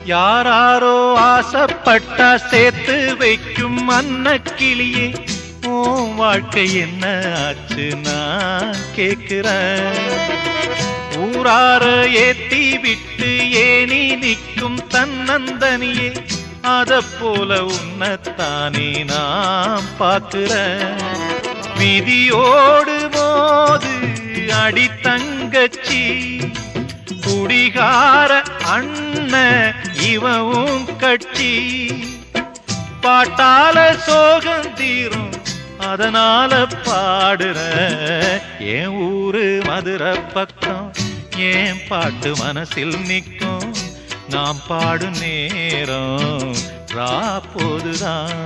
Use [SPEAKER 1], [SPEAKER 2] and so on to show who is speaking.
[SPEAKER 1] யாராரோ ஆசைப்பட்டா சேர்த்து வைக்கும் அன்னக்கிளியே, உன் வாழ்க்கை என்ன ஆச்சு நான் கேக்குறேன். ஊரார ஏத்தி விட்டு ஏனி நிற்கும் தன்னந்தனியே, அத போல உன்னத்தானே நாம் பார்க்கிறேன். விதியோடு மோது அடி தங்கச்சி, குடிகார அண்ணன் இவவும் கட்சி. பாட்டால சோகம் தீரும் அதனால பாடுற, என் ஊரு மதுரை பக்கம் ஏன் பாட்டு மனசில் நிற்கும். நாம் பாடும் நேரம் ராப்போதுதான்.